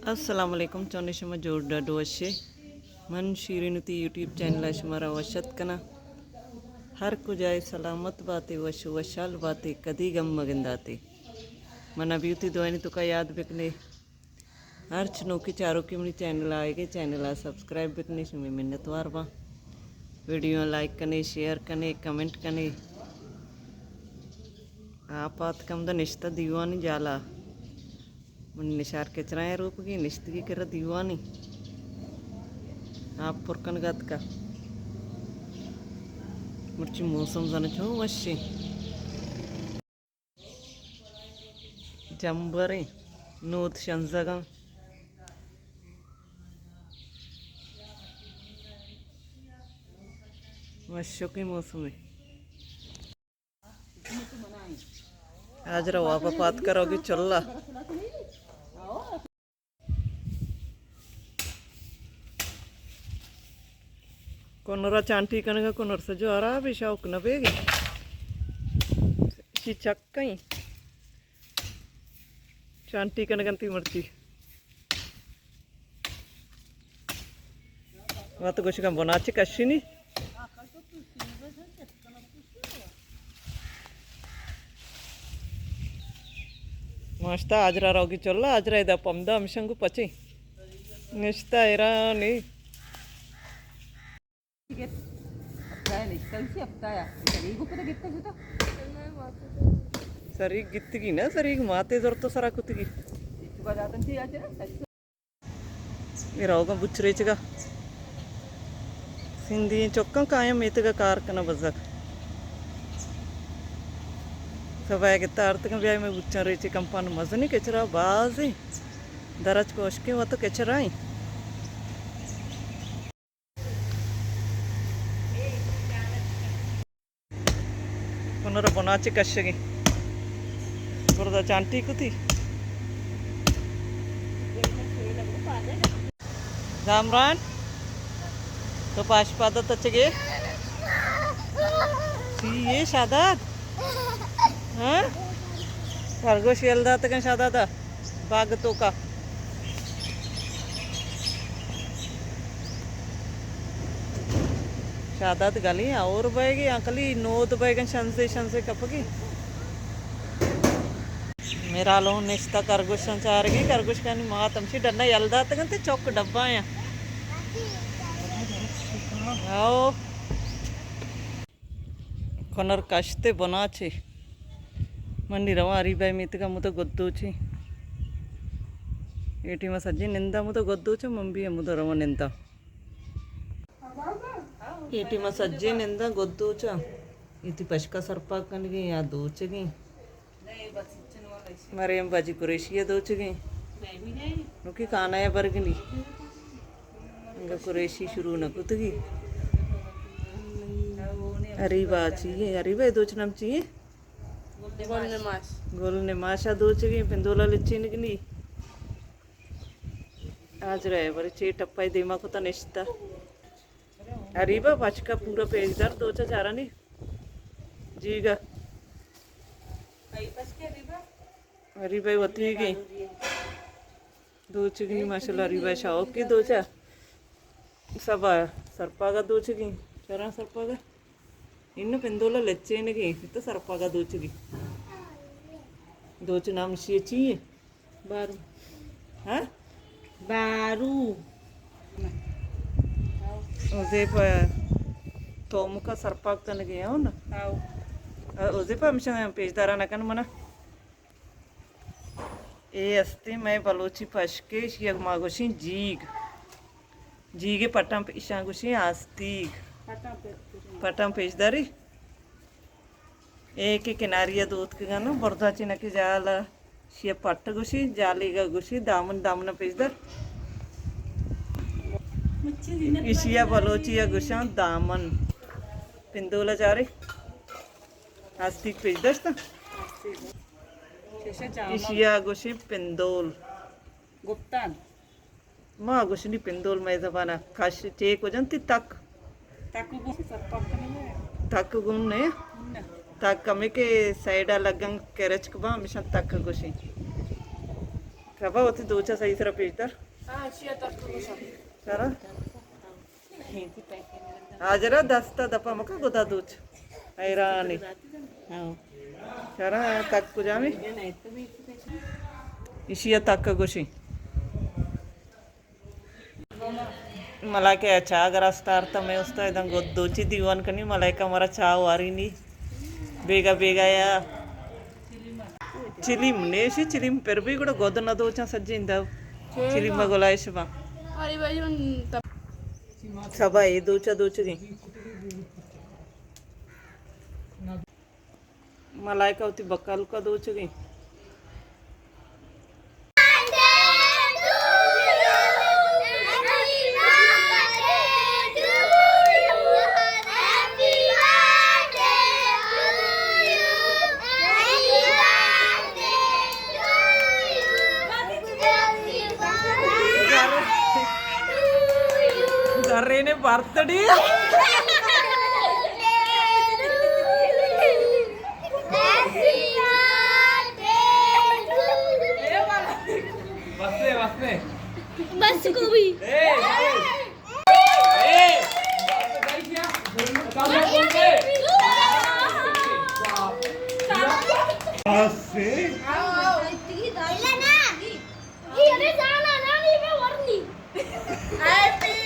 अस्सलाम वालेकुम चौने शमा जोड़ डाडो अशे मन शीरिनुती यूट्यूब चैनल अशमारा वशत कना हर को जाए सलामत बातें वशु वशाल बातें कदी गम मगंदाते मन अभियुति दुआनी तो का याद बिकने हर चनो की चारों की मनी चैनल आएगे चैनल आ सब्सक्राइब बिकने में मिन्नतवार बा वीडियो लाइक कने शेयर कने कमेंट कने आपात कम द निश्ता दीवानी जाला मन निशार के चराए रूप की निश्तगी कर दीवानी आप पुरकन गत का मुर्ची मौसम जन छो वश्य जंबरे नोत शंजगा वश्यों के मौसम में आज रवा बात करोगे चल्ला कोनरा चांटी कनगा कोनर से जो आ रहा भी शौक न बेगी शी चक्कई चांटी कनगंती मर्ची वह तो कुछ कम बनाची कशी नहीं मस्त आज रहोगी चल आज इदा पंदा अंशंगु पची निश्ता इरा नहीं सरी गित्तगी ना सरी माते जोर तो सरा कुत्तगी इराओगा बुच्चरेचगा सिंधी चौका कायम इतगा कारकना बजक सबाय के तारत का ब्याह में बुच्चा रेची कंपान मजनी केचरा बाजी दरज कोश के वो तो केचराई पुनरा बनाची कशगी बुरदा चांटी कुती जामरान तो पाशपादा तचगे ये शादात हाँ खरगोश येलदा तक शादादा बाग तो का शादात गली और बैगी अकली नोद बैगन शंसे कपगी मेरा लो निश्ता खरगोश संचारगी खरगोश का माँ तमसी डरना यलदा तक चौक डब्बा या आओ कोनर कश्ते बनाचे मंडी रवा हरीबाई मीतगा मुद गोद्दूची एटी में सज्जी निंदा मुद गोद्दूचे मंबी मुद रवा निंदा एटी में सज्जी निंदा गोद्दूचा इति पशका सरपा कनगी या दोचगी मरेम बाजी कुरेशिया दोचगी नुकी खाना या बरगली इंगा कुरेशी शुरू न कुतगी अरीबा चाहिए अरीबा दोचनम चाहिए गोल ने माशा दोचगी पिंदोला लिच्ची निकली आज रहे बड़े चे टप्पा दिमा को तो निश्ता अरीबा बचका पूरा पेजदार दोचा चारा नहीं जीगा अरीबा होती गई दोचगी माशाल्लाह अरीबा शौक की दोचा सब आया सरपा का दोचगी चरा सरपा का इन पिंदोला लेच्चे तो सरपा का दोचगी दोच नाम चाहिए बारू हाँ बारू उसे तो मुका सरपाक तन गया हो ना उसे पर मिशन पेजदारा न कन मना ए अस्ति मैं बलोची पशके शिया मागोशी जीगे पट्टम इशागुशी आस्तीग पट्टम पेजदारी एक किनारिया दूध के गाना बर्दा चिना की जाला शिया पट्ट गुशी जालीगा गुशी दामन दामन पेजदार इशिया बलोचिया गुशा दामन पिंदोला चारे आस्तीग पेजदार इशिया गुशी पिंदोल गुप्तान माँ गुशनी पिंदोल मैं जबाना काश चेक हो जानती तक गुमने तक कमी के साइड लगन केरच कबा मिशन तक गुशी Siapa waktu itu ucap saya isra Peter? Cara? Ajaran dasta dapa maka goda duc. Airani. Cara tak kujami? Isiya tak goshi. मला काय चहा गरजता अर्थ मी असतो एकदम दोची दिवाण कनी मला एका मला चहा वारी नी ಬೇಗ ಬೇಗ ಚಿಲಿಮ್ ನೇಸಿ ಚಿಲಿಮ್ ಪೆರ್ಬಿ ಕೂಡ ಗೊದನ ದೋಚ ಸಜ್ಜಿಂದ ಚಿಲಿಮ ಗೊಲಾಯಶ ಬಾ ಸಬಾ ಈ ದೋಚ ದೋಚಗಿ ಮಲಾಯ್ಕ होती बक्काल का दोचगी Karene birthday. बसने बस को भी हैप्पी